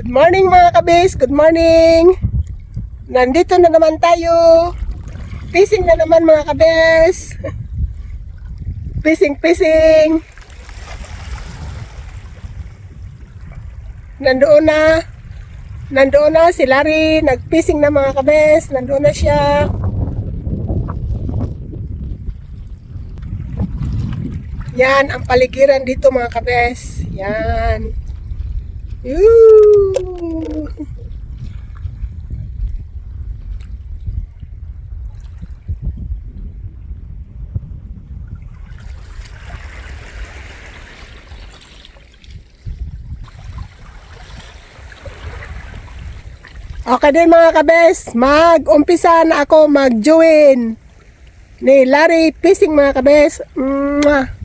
Good morning mga kabis, good morning. Nandito na naman tayo. Fishing na naman mga kabis. Fishing. Nandoon na si Larry, nag-fishing na mga kabis. Nandoon na siya. Yan ang paligiran dito mga kabis. Yan. Okay din mga kabes, mag-umpisa na ako mag-join ni Larry Fishing mga kabes. Mwah!